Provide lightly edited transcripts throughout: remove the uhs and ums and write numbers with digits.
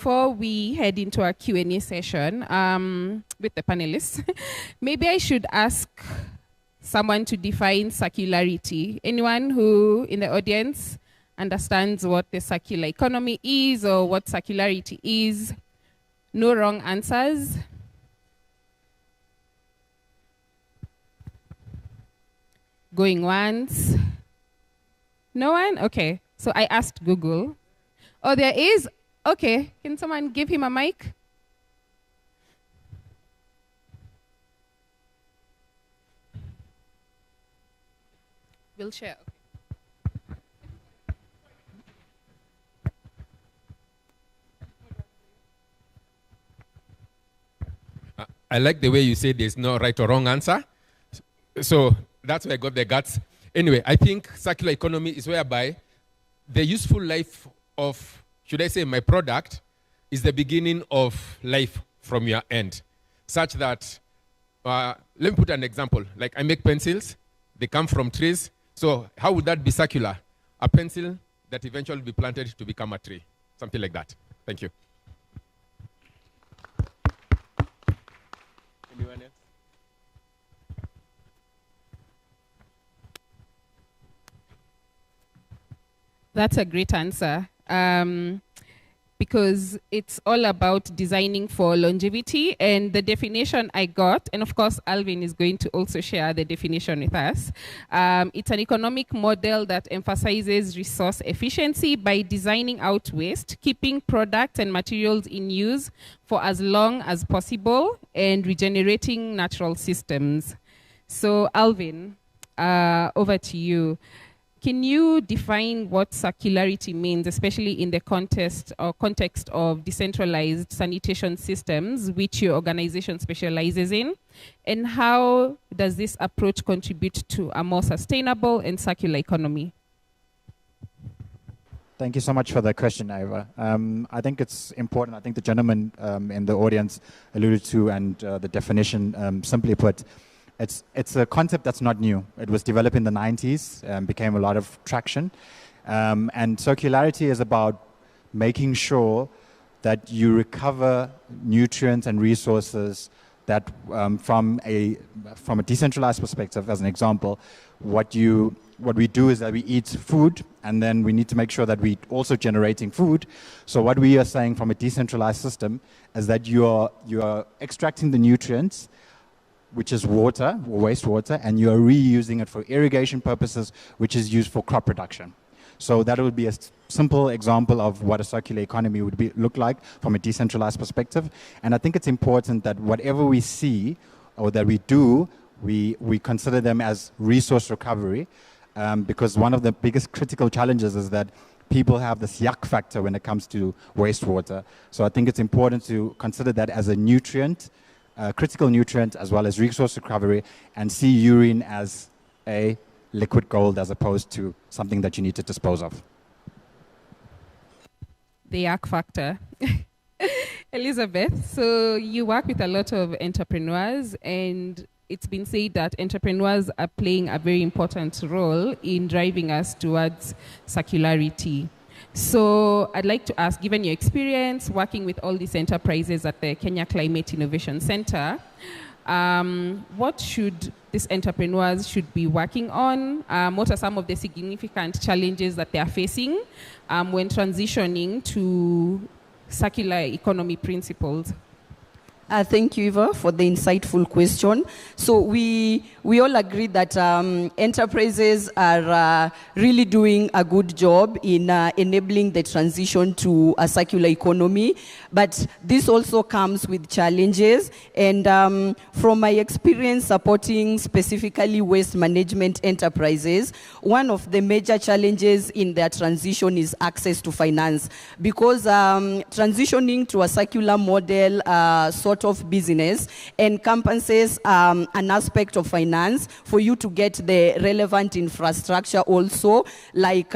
before we head into our Q&A session with the panelists, maybe I should ask someone to define circularity. Anyone who in the audience understands what the circular economy is or what circularity is? No wrong answers. Going once. No one? Okay. So I asked Google. Oh, there is? Okay. Can someone give him a mic? We'll share. Okay. I like the way you say there's no right or wrong answer. So that's where I got the guts. Anyway, I think circular economy is whereby the useful life of, should I say, my product is the beginning of life from your end. Such that, let me put an example. Like I make pencils, they come from trees. So how would that be circular? A pencil that eventually will be planted to become a tree. Something like that. Thank you. Anyone else? That's a great answer. Because it's all about designing for longevity, and the definition I got, and of course Alvin is going to also share the definition with us. It's an economic model that emphasizes resource efficiency by designing out waste, keeping products and materials in use for as long as possible, and regenerating natural systems. So Alvin, over to you. Can you define what circularity means, especially in the context of decentralized sanitation systems, which your organization specializes in? And how does this approach contribute to a more sustainable and circular economy? Thank you so much for the question, Ivor. I think it's important. I think the gentleman in the audience alluded to, and the definition, simply put, it's a concept that's not new. It was developed in the 90s, became a lot of traction. And circularity is about making sure that you recover nutrients and resources that from a decentralized perspective, as an example, what we do is that we eat food, and then we need to make sure that we're also generating food. So what we are saying from a decentralized system is that you are extracting the nutrients, which is water or wastewater, and you are reusing it for irrigation purposes, which is used for crop production. So that would be a simple example of what a circular economy would look like from a decentralized perspective. And I think it's important that whatever we see or that we do, we consider them as resource recovery, because one of the biggest critical challenges is that people have this yuck factor when it comes to wastewater. So I think it's important to consider that as a nutrient, critical nutrient, as well as resource recovery, and see urine as a liquid gold as opposed to something that you need to dispose of. The yuck factor. Elizabeth, so you work with a lot of entrepreneurs, and it's been said that entrepreneurs are playing a very important role in driving us towards circularity. So I'd like to ask, given your experience working with all these enterprises at the Kenya Climate Innovation Center, what should these entrepreneurs be working on? What are some of the significant challenges that they are facing when transitioning to circular economy principles? Thank you, Eva, for the insightful question. So we all agree that enterprises are really doing a good job in enabling the transition to a circular economy, but this also comes with challenges. And from my experience supporting specifically waste management enterprises, one of the major challenges in their transition is access to finance, because transitioning to a circular model sort lot of business encompasses an aspect of finance for you to get the relevant infrastructure also. Like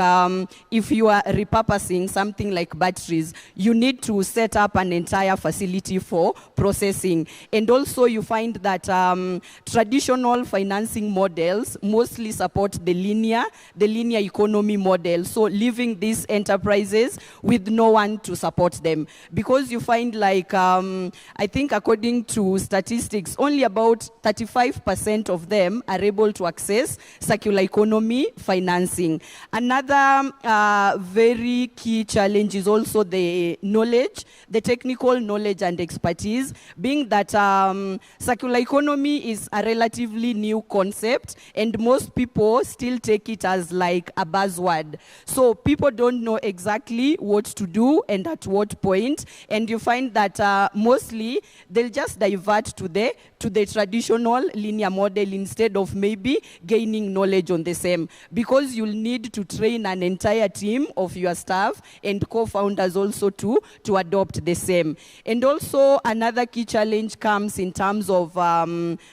if you are repurposing something like batteries, you need to set up an entire facility for processing. And also you find that traditional financing models mostly support the linear economy model. So leaving these enterprises with no one to support them. Because you find like, I think according to statistics, only about 35% of them are able to access circular economy financing. Another very key challenge is also the knowledge, the technical knowledge and expertise, being that circular economy is a relatively new concept and most people still take it as like a buzzword. So people don't know exactly what to do and at what point, and you find that mostly they'll just divert to the traditional linear model instead of maybe gaining knowledge on the same, because you'll need to train an entire team of your staff and co-founders also to adopt the same. And also another key challenge comes in terms of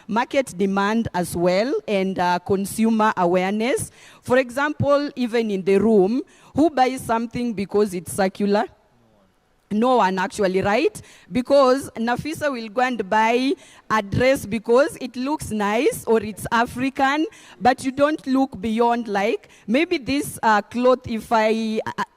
market demand as well and consumer awareness. For example, even in the room, who buys something because it's circular? No one actually, right? Because Nafisa will go and buy a dress because it looks nice or it's African, but you don't look beyond like, maybe this cloth, if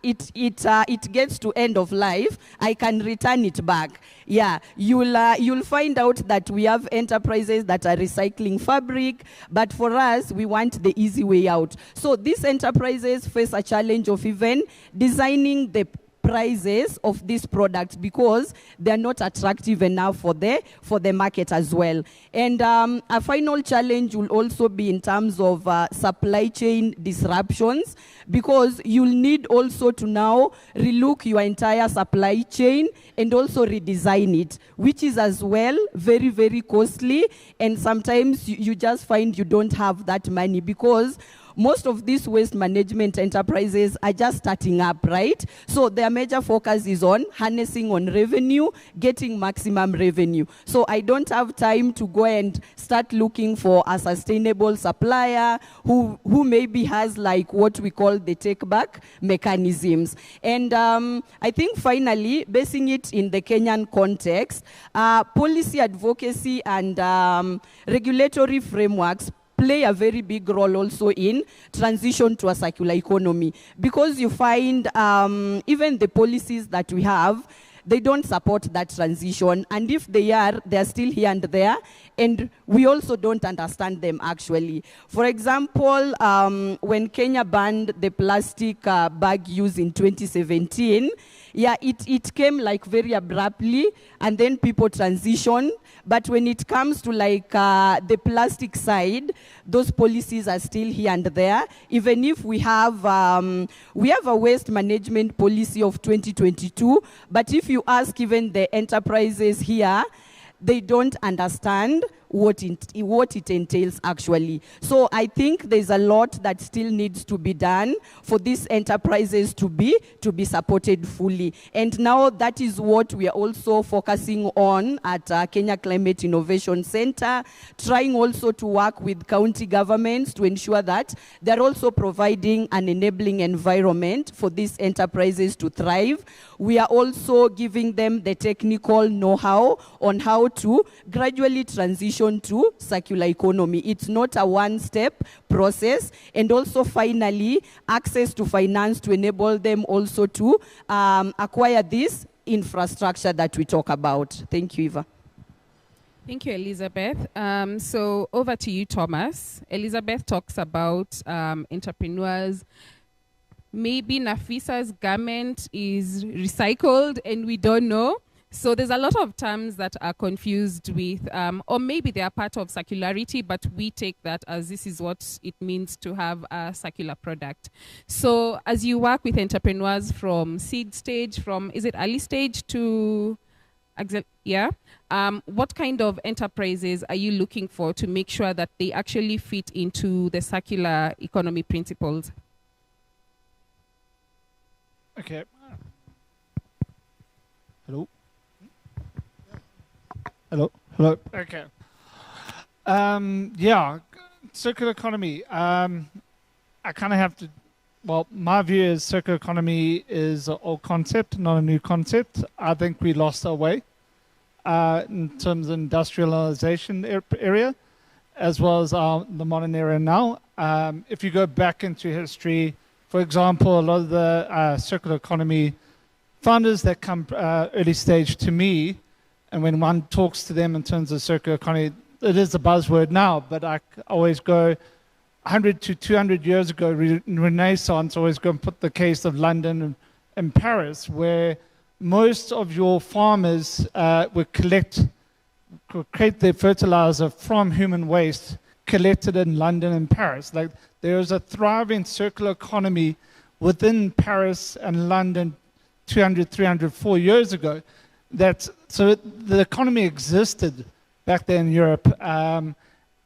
it gets to end of life, I can return it back. Yeah, you'll find out that we have enterprises that are recycling fabric, but for us, we want the easy way out. So these enterprises face a challenge of even designing the prices of these products because they're not attractive enough for the market as well. And a final challenge will also be in terms of supply chain disruptions, because you'll need also to now relook your entire supply chain and also redesign it, which is as well very, very costly. And sometimes you just find you don't have that money because most of these waste management enterprises are just starting up, right? So their major focus is on harnessing on revenue, getting maximum revenue. So I don't have time to go and start looking for a sustainable supplier who maybe has like what we call the take-back mechanisms. And I think finally, basing it in the Kenyan context, policy advocacy and regulatory frameworks play a very big role also in transition to a circular economy, because you find even the policies that we have, they don't support that transition, and if they are, they're still here and there, and we also don't understand them actually. For example, when Kenya banned the plastic bag use in 2017, yeah, it came like very abruptly, and then people transitioned. But when it comes to like the plastic side, those policies are still here and there. Even if we have a waste management policy of 2022, but if you ask even the enterprises here, they don't understand what it entails actually. So I think there's a lot that still needs to be done for these enterprises to be supported fully. And now that is what we are also focusing on at Kenya Climate Innovation Center, trying also to work with county governments to ensure that they're also providing an enabling environment for these enterprises to thrive. We are also giving them the technical know-how on how to gradually transition to circular economy. It's not a one-step process. And also finally, access to finance to enable them also to acquire this infrastructure that we talk about. Thank you, Eva. Thank you, Elizabeth. So over to you, Thomas. Elizabeth talks about entrepreneurs. Maybe Nafisa's garment is recycled and we don't know. So there's a lot of terms that are confused with, or maybe they are part of circularity, but we take that as this is what it means to have a circular product. So as you work with entrepreneurs from seed stage, from, is it early stage to, yeah? What kind of enterprises are you looking for to make sure that they actually fit into the circular economy principles? Okay. Hello? Hello. Hello. Okay. Yeah, circular economy. I kind of have to. Well, my view is circular economy is an old concept, not a new concept. I think we lost our way in terms of industrialization area, as well as the modern era now. If you go back into history, for example, a lot of the circular economy founders that come early stage to me, and when one talks to them in terms of circular economy, it is a buzzword now, but I always go 100 to 200 years ago, Renaissance, always going to put the case of London and Paris, where most of your farmers would create their fertilizer from human waste collected in London and Paris. Like, there was a thriving circular economy within Paris and London 200, 300, 4 years ago. So the economy existed back there in Europe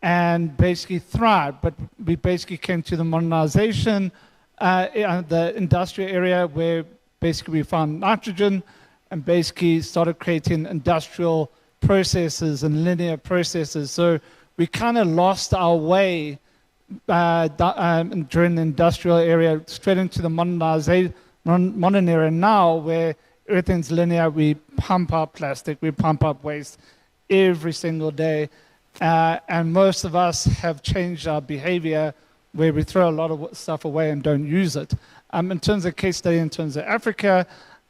and basically thrived, but we basically came to the modernization, the industrial area where basically we found nitrogen and basically started creating industrial processes and linear processes. So we kind of lost our way during the industrial area straight into the modern era now, where everything's linear. We pump up plastic, we pump up waste every single day. And most of us have changed our behavior where we throw a lot of stuff away and don't use it. In terms of case study, in terms of Africa,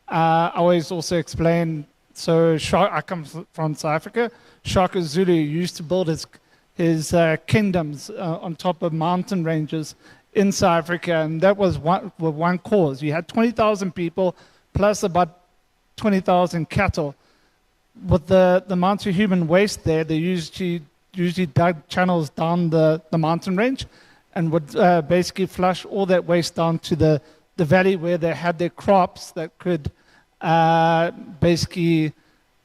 I always also explain, so I come from South Africa. Shaka Zulu used to build his kingdoms on top of mountain ranges in South Africa, and that was one cause. You had 20,000 people plus about 20,000 cattle. With the amount of human waste there, they usually dug channels down the mountain range and would basically flush all that waste down to the valley where they had their crops that could basically,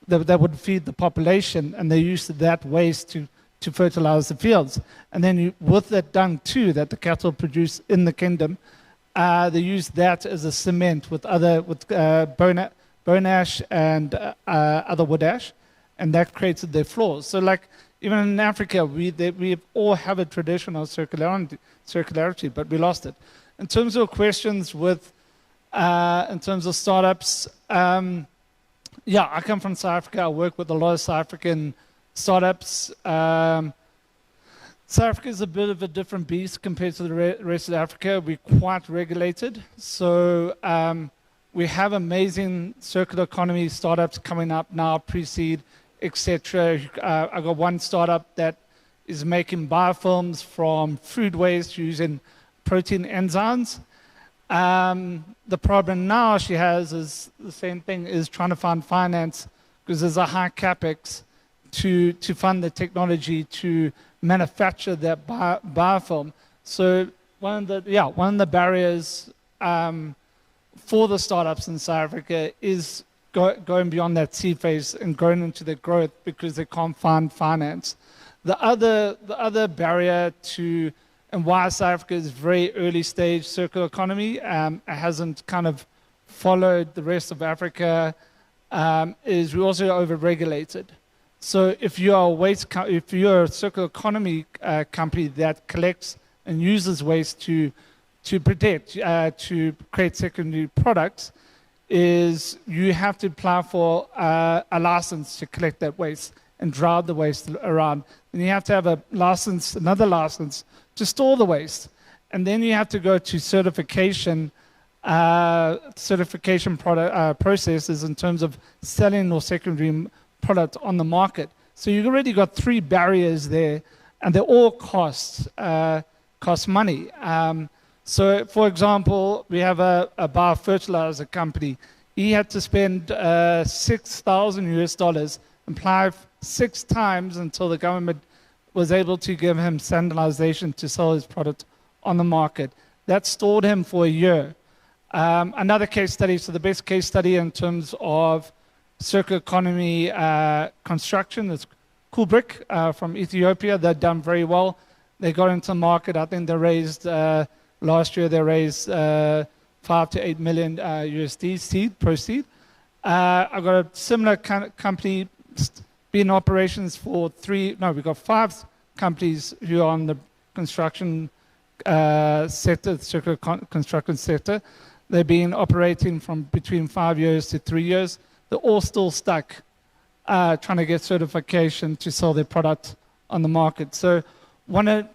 that would feed the population, and they used that waste to fertilize the fields. And then with that dung too that the cattle produce in the kingdom, they used that as a cement with bone ash and other wood ash, and that created their floors. So like even in Africa, we all have a tradition of circularity, but we lost it. In terms of questions in terms of startups, yeah, I come from South Africa. I work with a lot of South African startups. South Africa is a bit of a different beast compared to the rest of Africa. We're quite regulated. So we have amazing circular economy startups coming up now, pre-seed, etc. I got one startup that is making biofilms from food waste using protein enzymes. The problem now she has is the same thing, is trying to find finance, because there's a high capex to fund the technology to manufacture that biofilm. So one of the barriers for the startups in South Africa is going beyond that seed phase and going into the growth, because they can't find finance. The other barrier to, and why South Africa is very early stage circular economy, hasn't kind of followed the rest of Africa, is we're also over-regulated. So if you're a circular economy company that collects and uses waste to protect, to create secondary products, is you have to apply for a license to collect that waste and drive the waste around. And you have to have another license to store the waste. And then you have to go to certification processes in terms of selling your secondary product on the market. So you've already got 3 barriers there, and they all cost money. So, for example, we have a biofertilizer company. He had to spend $6,000 and apply 6 times until the government was able to give him standardization to sell his product on the market. That stalled him for a year. Another case study, so the best case study in terms of circular economy construction is Coolbrick from Ethiopia. They've done very well. They got into the market. I think they raised, last year they raised 5 to 8 million USD proceed. I got a similar company been in operations for we've got 5 companies who are on the construction sector, the circular construction sector. They've been operating from between 5 years to 3 years. They're all still stuck trying to get certification to sell their product on the market. So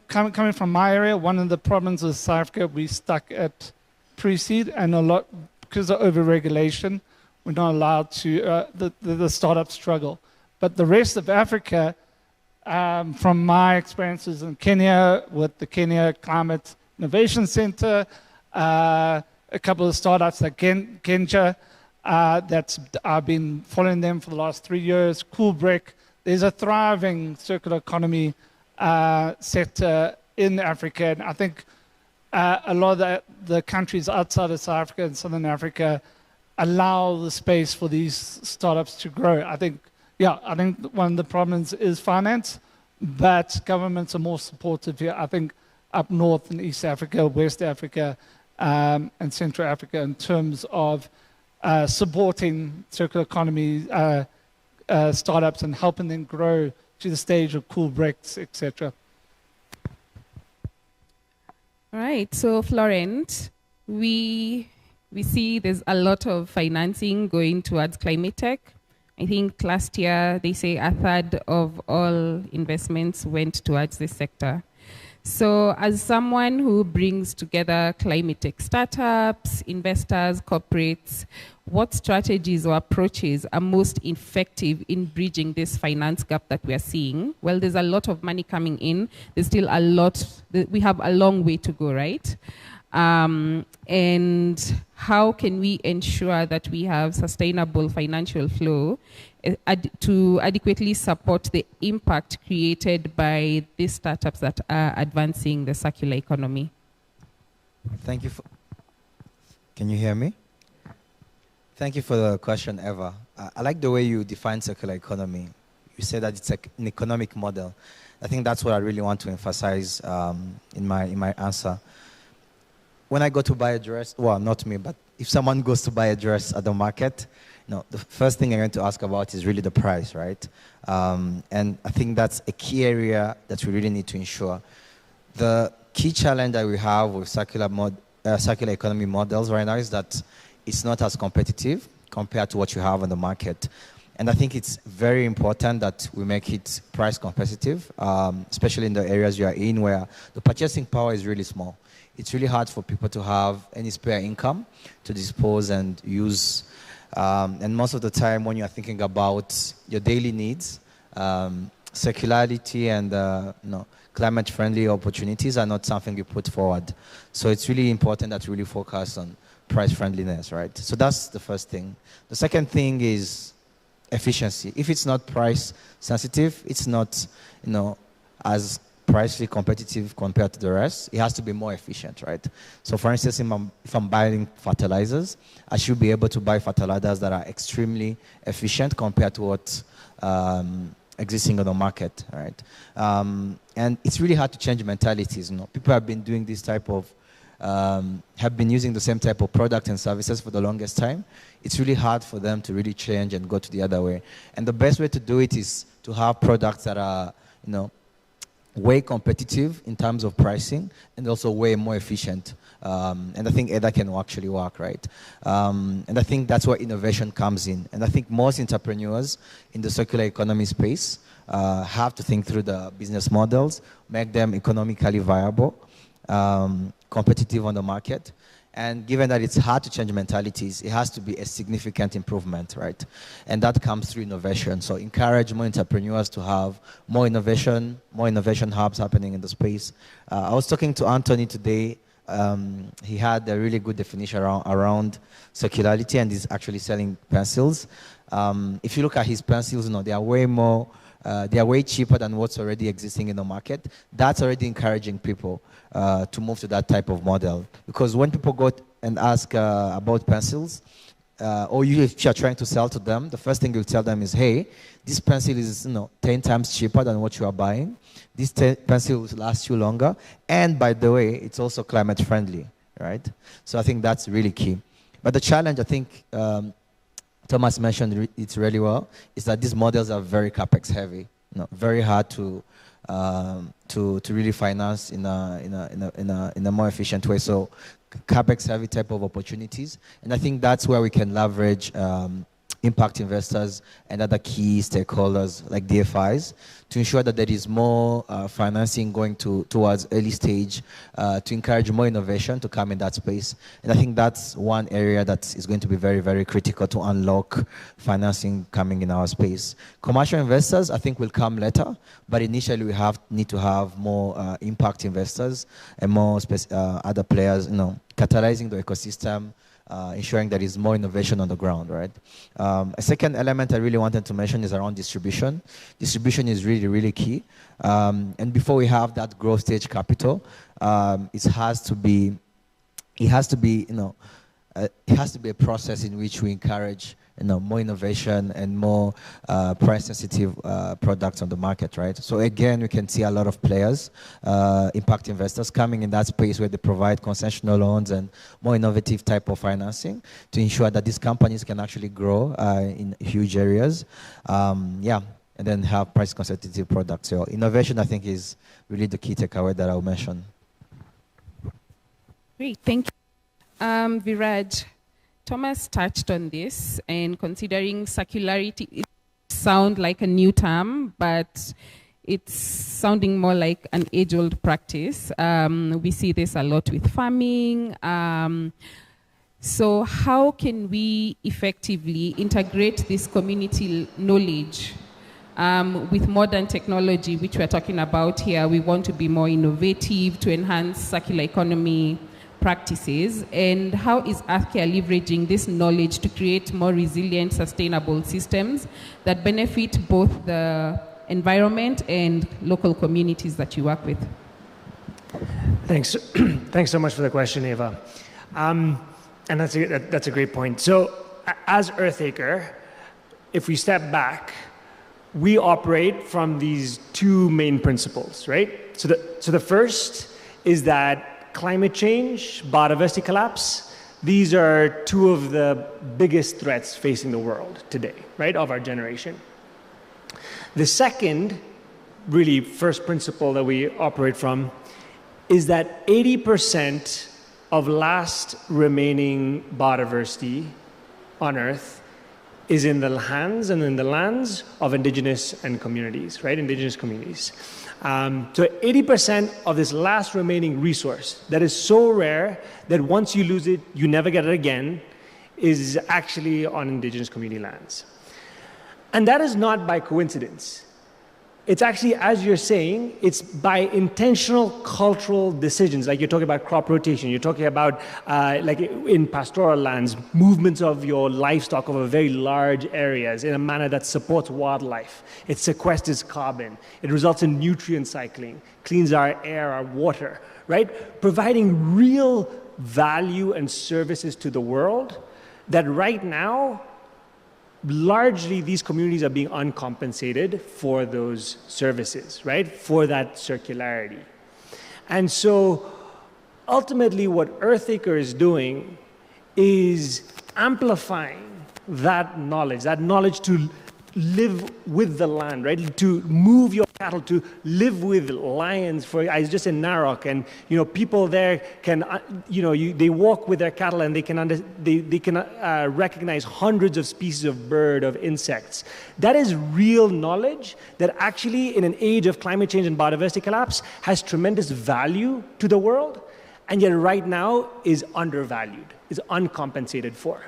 coming from my area, one of the problems with South Africa, we stuck at pre-seed, and a lot, because of over-regulation, we're not allowed to, the startups struggle. But the rest of Africa, from my experiences in Kenya with the Kenya Climate Innovation Center, a couple of startups like Genja, I've been following them for the last 3 years, Coolbrick. There's a thriving circular economy sector in Africa, and I think a lot of the countries outside of South Africa and Southern Africa allow the space for these startups to grow. I think one of the problems is finance, but governments are more supportive here. I think up north in East Africa, West Africa, and Central Africa in terms of supporting circular economy startups and helping them grow to the stage of Coolbricks, etc. All right, so Florent, we see there's a lot of financing going towards climate tech. I think last year they say 1/3 of all investments went towards this sector. So as someone who brings together climate tech startups, investors, corporates, what strategies or approaches are most effective in bridging this finance gap that we are seeing? Well, there's a lot of money coming in. There's still a lot, we have a long way to go, right? And how can we ensure that we have sustainable financial flow to adequately support the impact created by these startups that are advancing the circular economy? Thank you. Can you hear me? Thank you for the question, Eva. I like the way you define circular economy. You say that it's an economic model. I think that's what I really want to emphasize in my answer. When I go to buy a dress, well, not me, but if someone goes to buy a dress at the market, the first thing I'm going to ask about is really the price, right? And I think that's a key area that we really need to ensure. The key challenge that we have with circular economy models right now is that it's not as competitive compared to what you have on the market. And I think it's very important that we make it price competitive, especially in the areas you are in where the purchasing power is really small. It's really hard for people to have any spare income to dispose and use. And most of the time when you're thinking about your daily needs, circularity and climate-friendly opportunities are not something you put forward. So it's really important that we really focus on price friendliness, right? So that's the first thing. The second thing is efficiency. If it's not price sensitive, it's not, as pricely competitive compared to the rest, it has to be more efficient, right? So for instance, if I'm buying fertilizers, I should be able to buy fertilizers that are extremely efficient compared to what's existing on the market, right? And it's really hard to change mentalities. People have been doing this type of, have been using the same type of product and services for the longest time. It's really hard for them to really change and go to the other way. And the best way to do it is to have products that are, way competitive in terms of pricing and also way more efficient. And I think EDA can actually work, right? And I think that's where innovation comes in. And I think most entrepreneurs in the circular economy space have to think through the business models, make them economically viable, competitive on the market. And given that it's hard to change mentalities, it has to be a significant improvement, right? And that comes through innovation. So encourage more entrepreneurs to have more innovation hubs happening in the space. I was talking to Anthony today. He had a really good definition around circularity, and he's actually selling pencils. If you look at his pencils, they are way more, they are way cheaper than what's already existing in the market. That's already encouraging people to move to that type of model. Because when people go and ask about pencils, or if you're trying to sell to them, the first thing you'll tell them is, hey, this pencil is 10 times cheaper than what you are buying. This pencil will last you longer. And by the way, it's also climate friendly, right? So I think that's really key. But the challenge, I think, Thomas mentioned it really well, is that these models are very capex heavy, very hard to really finance in a more efficient way. So capex heavy type of opportunities, and I think that's where we can leverage impact investors and other key stakeholders like DFIs to ensure that there is more financing going towards early stage to encourage more innovation to come in that space. And I think that's one area that is going to be very, very critical to unlock financing coming in our space. Commercial investors, I think, will come later, but initially we need to have more impact investors and more other players, catalyzing the ecosystem, ensuring there is more innovation on the ground, right? A second element I really wanted to mention is around distribution. Distribution is really, really key. And before we have that growth stage capital, it has to be a process in which we encourage more innovation and more price-sensitive products on the market, right? So again, we can see a lot of players, impact investors coming in that space where they provide concessional loans and more innovative type of financing to ensure that these companies can actually grow in huge areas. And then have price-sensitive products. So innovation, I think, is really the key takeaway that I'll mention. Great, thank you. Viraj, Thomas touched on this, and considering circularity, it sounds like a new term, but it's sounding more like an age-old practice. We see this a lot with farming. So how can we effectively integrate this community knowledge with modern technology, which we're talking about here? We want to be more innovative to enhance circular economy practices, and how is Earthcare leveraging this knowledge to create more resilient, sustainable systems that benefit both the environment and local communities that you work with? Thanks. Thanks so much for the question, Eva. And that's a great point. So as Earthacre, if we step back, we operate from these two main principles, right? So the first is that climate change, biodiversity collapse, these are two of the biggest threats facing the world today, right, of our generation. The second, really first principle that we operate from, is that 80% of last remaining biodiversity on Earth is in the hands and in the lands of indigenous and communities, right, indigenous communities. So 80% of this last remaining resource that is so rare that once you lose it, you never get it again, is actually on indigenous community lands. And that is not by coincidence. It's actually, as you're saying, it's by intentional cultural decisions. Like you're talking about crop rotation, you're talking about, like in pastoral lands, movements of your livestock over very large areas in a manner that supports wildlife. It sequesters carbon. It results in nutrient cycling, cleans our air, our water, right? Providing real value and services to the world that right now, largely these communities are being uncompensated for those services, right? For that circularity. And so ultimately what Earthacre is doing is amplifying that knowledge to live with the land, right? To move your cattle, to live with lions. I was just in Narok, and people there can, they walk with their cattle, and they can recognize hundreds of species of bird, of insects. That is real knowledge that actually, in an age of climate change and biodiversity collapse, has tremendous value to the world, and yet right now is undervalued, is uncompensated for.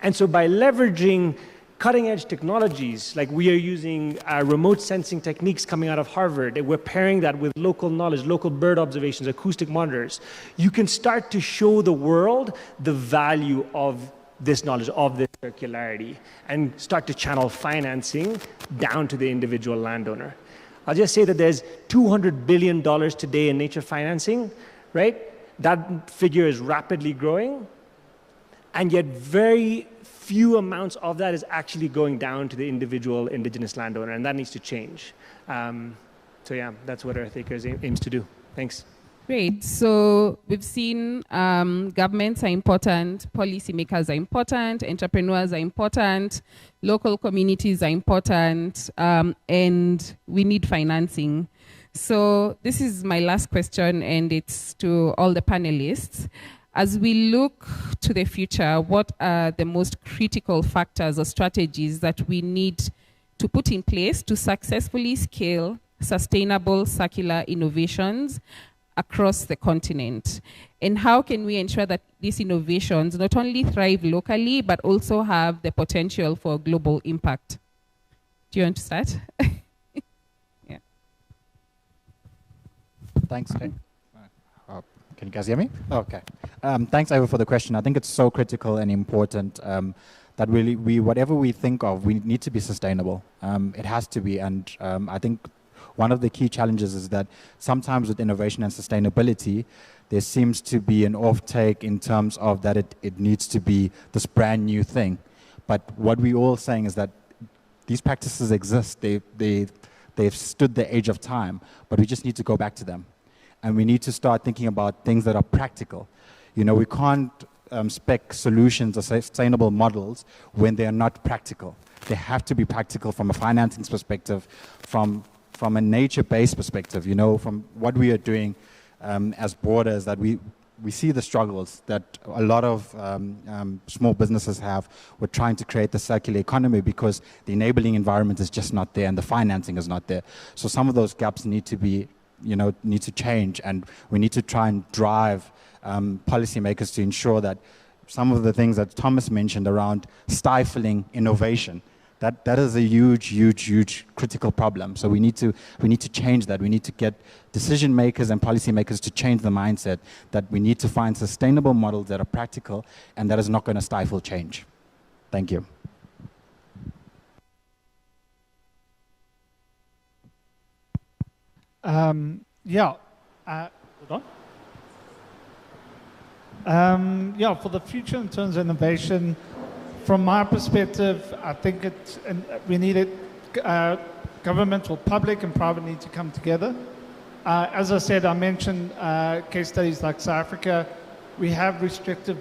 And so by leveraging cutting-edge technologies, like we are using remote sensing techniques coming out of Harvard, and we're pairing that with local knowledge, local bird observations, acoustic monitors, you can start to show the world the value of this knowledge, of this circularity, and start to channel financing down to the individual landowner. I'll just say that there's $200 billion today in nature financing, right? That figure is rapidly growing, and yet very few amounts of that is actually going down to the individual indigenous landowner, and that needs to change. So yeah, that's what Earthacre aims to do. Thanks. Great. So we've seen governments are important, policymakers are important, entrepreneurs are important, local communities are important, and we need financing. So this is my last question, and it's to all the panelists. As we look to the future, what are the most critical factors or strategies that we need to put in place to successfully scale sustainable circular innovations across the continent? And how can we ensure that these innovations not only thrive locally, but also have the potential for global impact? Do you want to start? Yeah. Thanks, Kate. Can you guys hear me? Okay. Thanks, Ivor, for the question. I think it's so critical and important that really whatever we think of, we need to be sustainable. It has to be. And I think one of the key challenges is that sometimes with innovation and sustainability, there seems to be an off-take in terms of that it needs to be this brand new thing. But what we're all saying is that these practices exist. They've stood the age of time, but we just need to go back to them. And we need to start thinking about things that are practical. You know, we can't spec solutions or sustainable models when they are not practical. They have to be practical from a financing perspective, from a nature-based perspective, you know, from what we are doing as Borders, that we see the struggles that a lot of small businesses have with trying to create the circular economy because the enabling environment is just not there and the financing is not there. So some of those gaps need to change, and we need to try and drive policymakers to ensure that some of the things that Thomas mentioned around stifling innovation, that is a huge critical problem. So we need to change that. We need to get decision makers and policymakers to change the mindset that we need to find sustainable models that are practical and that is not going to stifle change. Thank you. Hold on. For the future in terms of innovation, from my perspective, I think we need it. Government or public and private need to come together. As I said, I mentioned case studies like South Africa. We have restrictive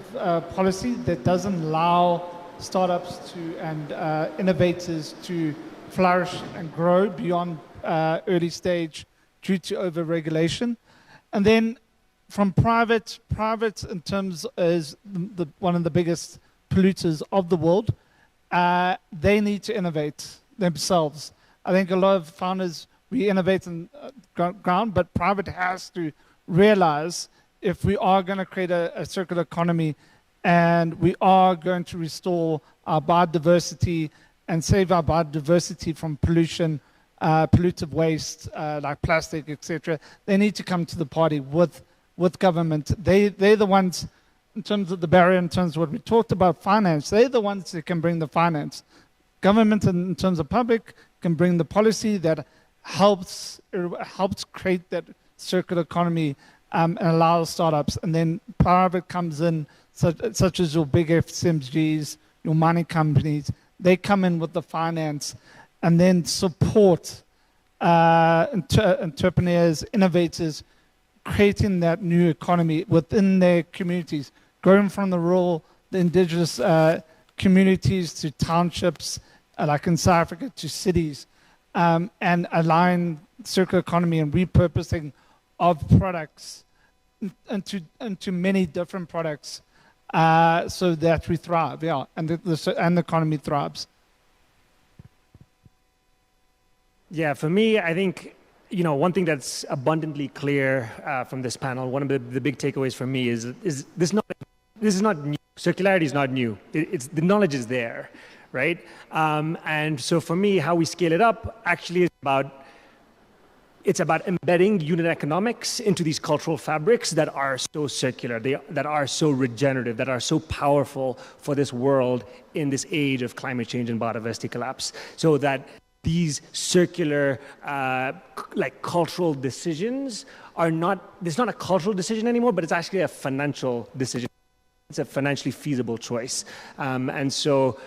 policy that doesn't allow startups and innovators to flourish and grow beyond early stage due to over-regulation. And then from private in terms is one of the biggest polluters of the world, they need to innovate themselves. I think a lot of founders, we innovate in ground, but private has to realize if we are going to create a circular economy and we are going to restore our biodiversity and save our biodiversity from pollution, pollutive waste like plastic, etc., they need to come to the party with government. They're the ones, in terms of the barrier, in terms of what we talked about, finance, they're the ones that can bring the finance. Government, in terms of public, can bring the policy that helps create that circular economy and allows startups. And then private comes in, such as your big FMCGs, your mining companies. They come in with the finance and then support entrepreneurs, innovators, creating that new economy within their communities, growing from the rural, the indigenous communities to townships, like in South Africa, to cities, and align circular economy and repurposing of products into many different products so that we thrive, and the economy thrives. Yeah, for me, I think, one thing that's abundantly clear from this panel, one of the big takeaways for me is this is not new. Circularity is not new. The knowledge is there, right? And so for me, how we scale it up actually is about embedding unit economics into these cultural fabrics that are so circular, that are so regenerative, that are so powerful for this world in this age of climate change and biodiversity collapse, so that these circular, cultural decisions it's not a cultural decision anymore, but it's actually a financial decision. It's a financially feasible choice. And so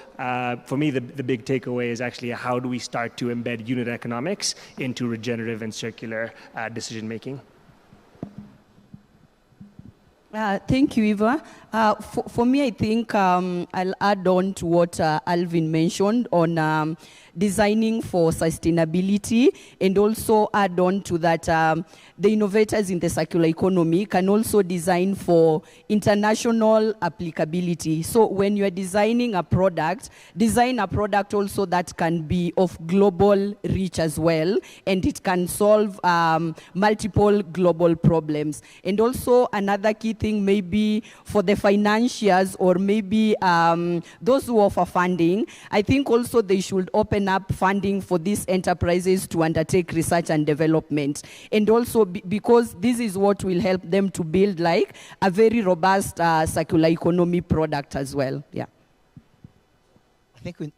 for me, the big takeaway is actually how do we start to embed unit economics into regenerative and circular decision making? Thank you, Eva. For me, I think I'll add on to what Alvin mentioned on designing for sustainability, and also add on to that the innovators in the circular economy can also design for international applicability. So when you're designing a product, design a product also that can be of global reach as well, and it can solve multiple global problems. And also another key thing maybe for the financiers, or maybe those who offer funding, I think also they should open up funding for these enterprises to undertake research and development. And also because this is what will help them to build like a very robust circular economy product as well. Yeah. I think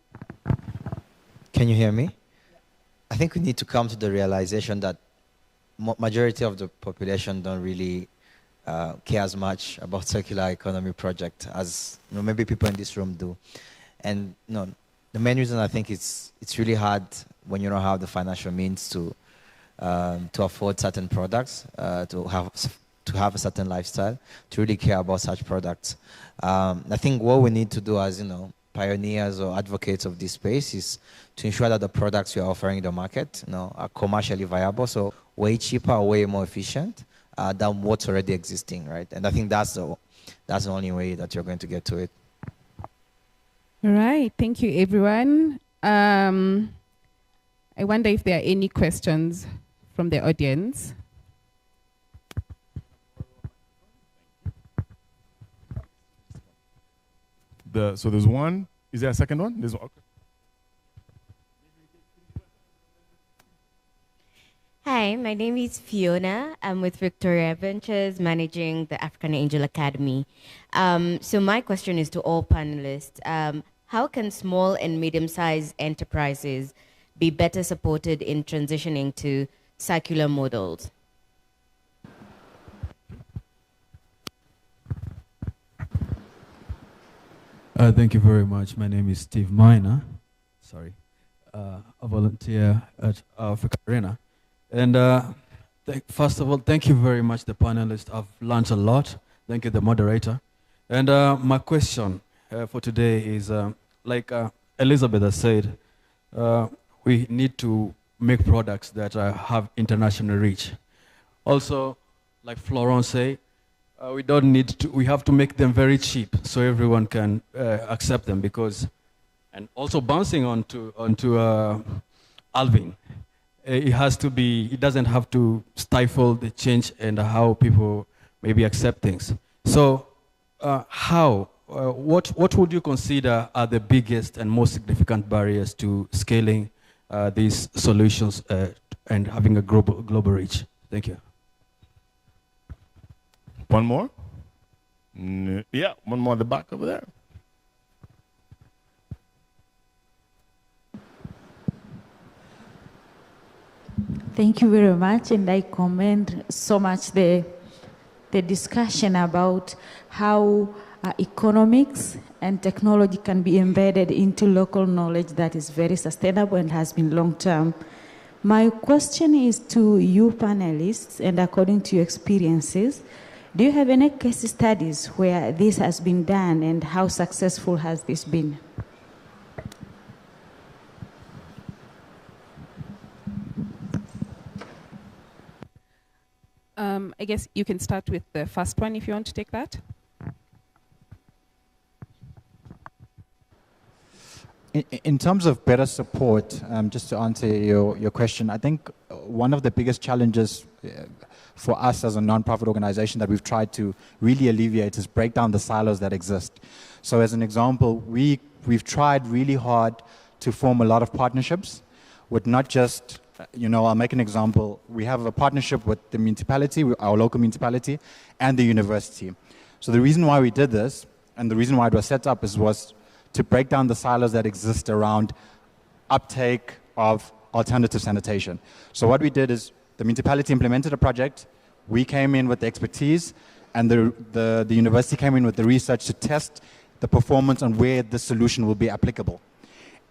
can you hear me? I think we need to come to the realization that majority of the population don't really care as much about circular economy project as maybe people in this room do. And the main reason I think it's really hard when you don't have the financial means to afford certain products, to have a certain lifestyle, to really care about such products. I think what we need to do as pioneers or advocates of this space is to ensure that the products we are offering in the market are commercially viable, so way cheaper, way more efficient than what's already existing, right? And I think that's the only way that you're going to get to it. All right, thank you, everyone. I wonder if there are any questions from the audience. So there's one. Is there a second one? There's one. Okay. Hi, my name is Fiona. I'm with Victoria Ventures, managing the African Angel Academy. So my question is to all panelists. How can small and medium-sized enterprises be better supported in transitioning to circular models? Thank you very much. My name is Steve Miner. Sorry. A volunteer at Africa Arena. And first of all, thank you very much, the panelists. I've learned a lot. Thank you, the moderator. And my question for today is, like Elizabeth has said, we need to make products that have international reach. Also, like Florence said, we have to make them very cheap so everyone can accept them, because, and also bouncing onto Alvin, it doesn't have to stifle the change and how people maybe accept things. So what would you consider are the biggest and most significant barriers to scaling these solutions and having a global reach? Thank you. One more? Yeah, one more at the back over there. Thank you very much, and I commend so much the discussion about how economics and technology can be embedded into local knowledge that is very sustainable and has been long-term. My question is to you panelists, and according to your experiences, do you have any case studies where this has been done, and how successful has this been? I guess you can start with the first one if you want to take that. In terms of better support, just to answer your question, I think one of the biggest challenges for us as a non-profit organization that we've tried to really alleviate is break down the silos that exist. So as an example, we've tried really hard to form a lot of partnerships with not just, I'll make an example. We have a partnership with the municipality, our local municipality, and the university. So the reason why we did this, and the reason why it was set up, was to break down the silos that exist around uptake of alternative sanitation. So what we did is the municipality implemented a project, we came in with the expertise, and the university came in with the research to test the performance on where the solution will be applicable.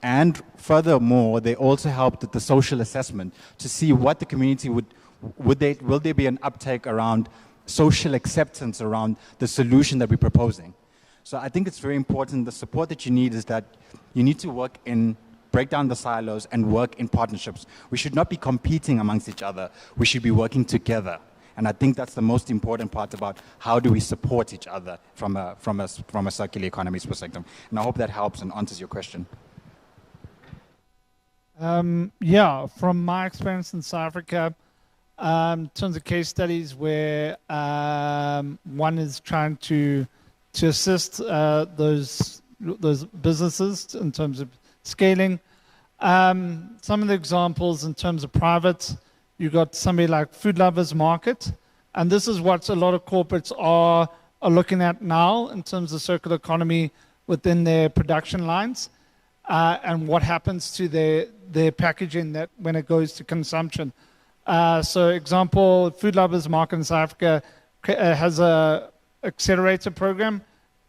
And furthermore, they also helped with the social assessment to see what the community will there be an uptake around social acceptance around the solution that we're proposing. So I think it's very important. The support that you need is that you need to break down the silos and work in partnerships. We should not be competing amongst each other. We should be working together. And I think that's the most important part about how do we support each other from a circular economy's perspective. And I hope that helps and answers your question. Yeah, from my experience in South Africa, in terms of case studies where one is trying to assist those businesses in terms of scaling. Some of the examples in terms of private, you've got somebody like Food Lovers Market, and this is what a lot of corporates are looking at now in terms of circular economy within their production lines, and what happens to their packaging that when it goes to consumption. So example, Food Lovers Market in South Africa has a accelerator program,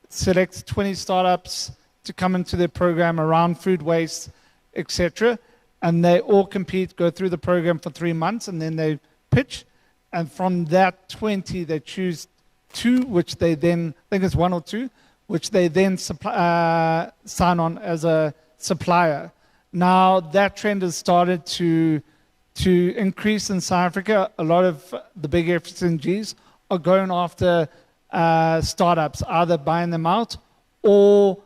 selects 20 startups to come into their program around food waste, etc. And they all compete, go through the program for 3 months, and then they pitch. And from that 20, they choose 2, which they then, I think it's 1 or 2, which they then sign on as a supplier. Now, that trend has started to increase in South Africa. A lot of the big FMCGs are going after startups, either buying them out or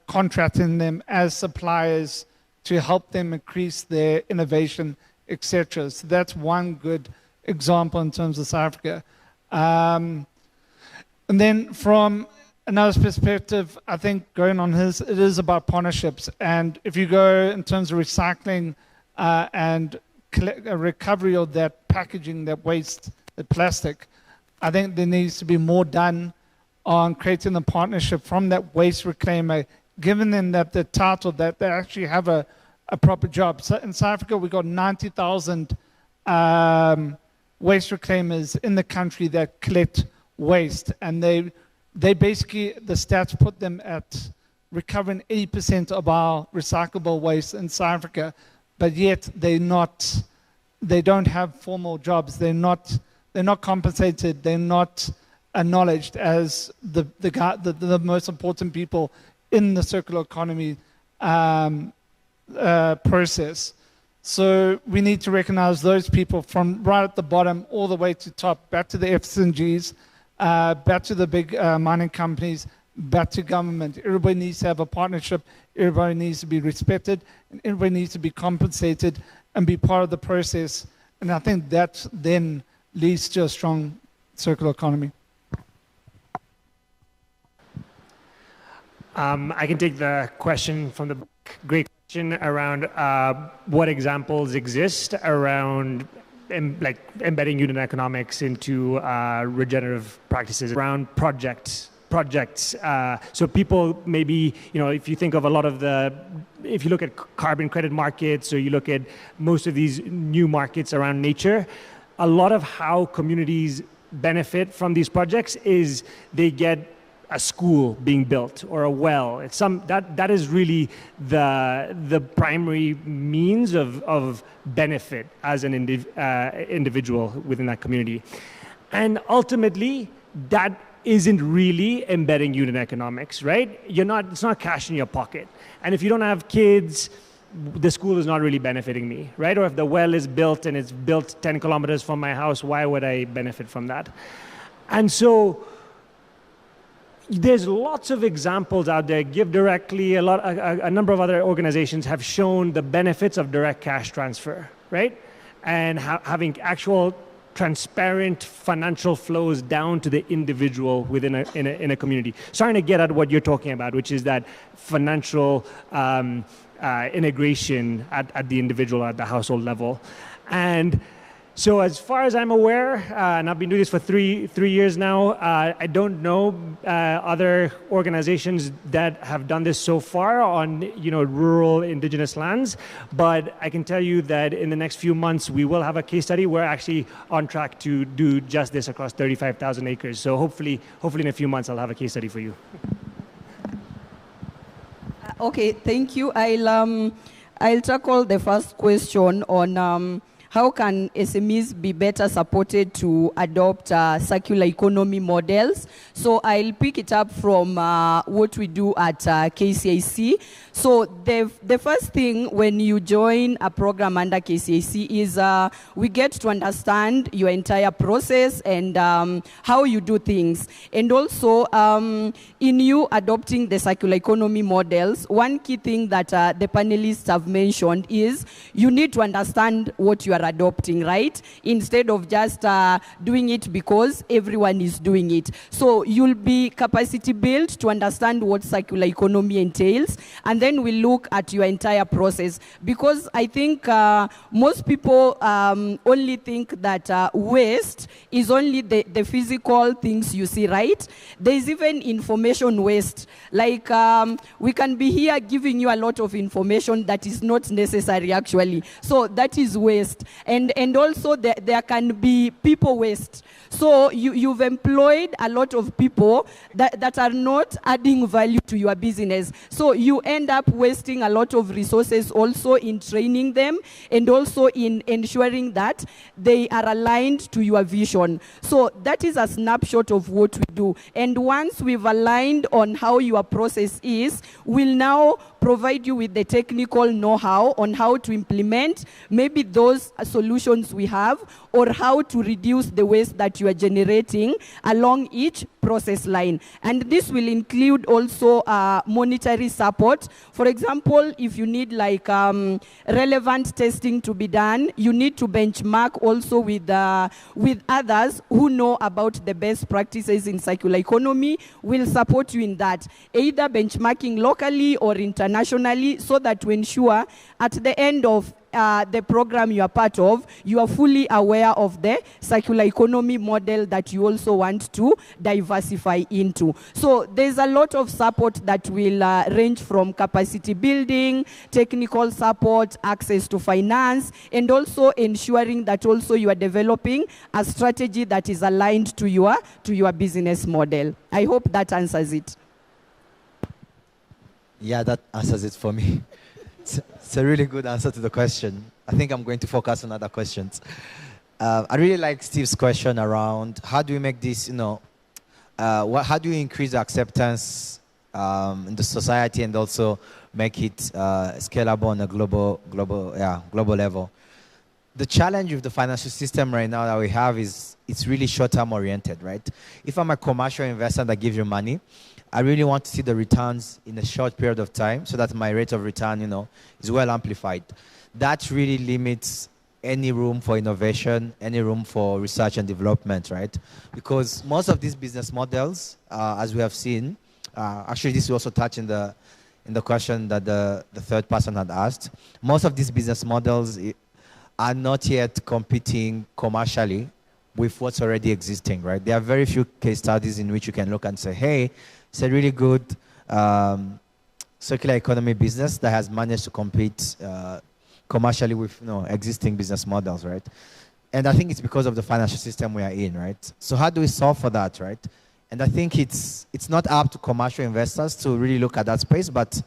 contracting them as suppliers to help them increase their innovation, etc. So that's one good example in terms of South Africa. And then from another perspective, I think going on it is about partnerships. And if you go in terms of recycling and recovery of that packaging, that waste, that plastic, I think there needs to be more done on creating a partnership from that waste reclaimer, giving them the title that they actually have a proper job. So in South Africa, we've got 90,000 waste reclaimers in the country that collect waste. And they basically, the stats put them at recovering 80% of our recyclable waste in South Africa, but yet they don't have formal jobs. They're not compensated. They're not acknowledged as the most important people in the circular economy process. So we need to recognize those people from right at the bottom all the way to top, back to the FMCGs, back to the big mining companies, back to government. Everybody needs to have a partnership. Everybody needs to be respected, and everybody needs to be compensated and be part of the process. And I think that then leads to a strong circular economy. I can take the question from the back. Great question around what examples exist around embedding unit economics into regenerative practices around projects. So people maybe, if you think of a lot of if you look at carbon credit markets, or you look at most of these new markets around nature, a lot of how communities benefit from these projects is they get a school being built or a well. It's that is really the primary means of benefit as an individual within that community. And ultimately, that isn't really embedding unit economics, right? It's not cash in your pocket. And if you don't have kids, the school is not really benefiting me, right? Or if the well is built and it's built 10 kilometers from my house, why would I benefit from that? And so there's lots of examples out there. Give Directly, a number of other organizations have shown the benefits of direct cash transfer, right? And having actual transparent financial flows down to the individual within a community. Starting to get at what you're talking about, which is that financial integration at the individual, at the household level. And so as far as I'm aware, and I've been doing this for three years now, I don't know other organizations that have done this so far on rural indigenous lands, but I can tell you that in the next few months we will have a case study. We're actually on track to do just this across 35,000 acres. So hopefully in a few months I'll have a case study for you. Okay, thank you. I'll tackle the first question on how can SMEs be better supported to adopt circular economy models? So I'll pick it up from what we do at KCIC. So the first thing when you join a program under KCIC is we get to understand your entire process and how you do things. And also, in you adopting the circular economy models, one key thing that the panelists have mentioned is you need to understand what you are adopting, right? Instead of just doing it because everyone is doing it. So you'll be capacity built to understand what circular economy entails, and then we'll look at your entire process. Because I think most people only think that waste is only the physical things you see, right? There's even information waste. Like we can be here giving you a lot of information that is not necessary actually. So that is waste. And also there can be people waste. So you've employed a lot of people that are not adding value to your business. So you end up wasting a lot of resources also in training them and also in ensuring that they are aligned to your vision. So that is a snapshot of what we do. And once we've aligned on how your process is, we'll now provide you with the technical know-how on how to implement maybe those solutions we have, or how to reduce the waste that you are generating along each process line. And this will include also monetary support. For example, if you need like relevant testing to be done, you need to benchmark also with others who know about the best practices in circular economy. We'll support you in that, either benchmarking locally or internationally, so that to ensure at the end of the program you are part of, you are fully aware of the circular economy model that you also want to diversify into. So there's a lot of support that will range from capacity building, technical support, access to finance, and also ensuring that also you are developing a strategy that is aligned to your business model. I hope that answers it. Yeah, that answers it for me. It's a really good answer to the question. I think I'm going to focus on other questions. I really like Steve's question around how do we make this, how do you increase the acceptance in the society and also make it scalable on a global level. The challenge with the financial system right now that we have is it's really short-term oriented, right? If I'm a commercial investor that gives you money, I really want to see the returns in a short period of time so that my rate of return, is well amplified. That really limits any room for innovation, any room for research and development, right? Because most of these business models, as we have seen, actually this is also touched in the question that the third person had asked. Most of these business models are not yet competing commercially with what's already existing, right? There are very few case studies in which you can look and say, hey, it's a really good circular economy business that has managed to compete commercially with existing business models, right? And I think it's because of the financial system we are in, right? So how do we solve for that, right? And I think it's not up to commercial investors to really look at that space, but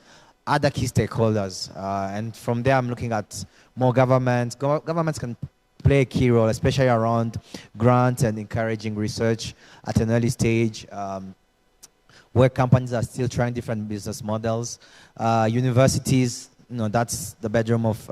other key stakeholders. And from there, I'm looking at more governments. Governments can play a key role, especially around grants and encouraging research at an early stage, where companies are still trying different business models. Universities, that's the bedroom of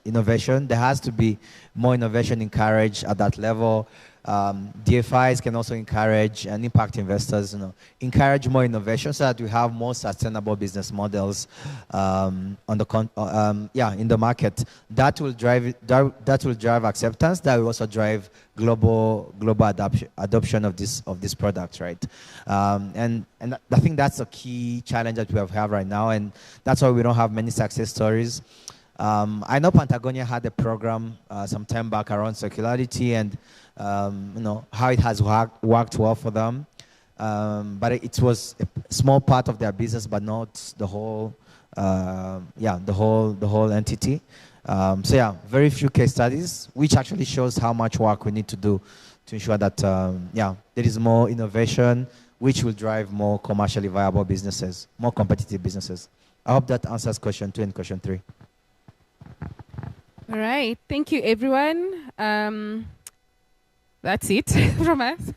innovation. There has to be more innovation encouraged at that level. DFIs can also encourage and impact investors, encourage more innovation so that we have more sustainable business models in the market. That will drive acceptance. That will also drive global adoption of this product, right? And I think that's a key challenge that we have right now, and that's why we don't have many success stories. I know Patagonia had a program some time back around circularity and how it has worked well for them, but it was a small part of their business, but not the whole, the whole entity. Very few case studies, which actually shows how much work we need to do to ensure that there is more innovation, which will drive more commercially viable businesses, more competitive businesses. I hope that answers question 2 and question 3. All right. Thank you, everyone. That's it from us.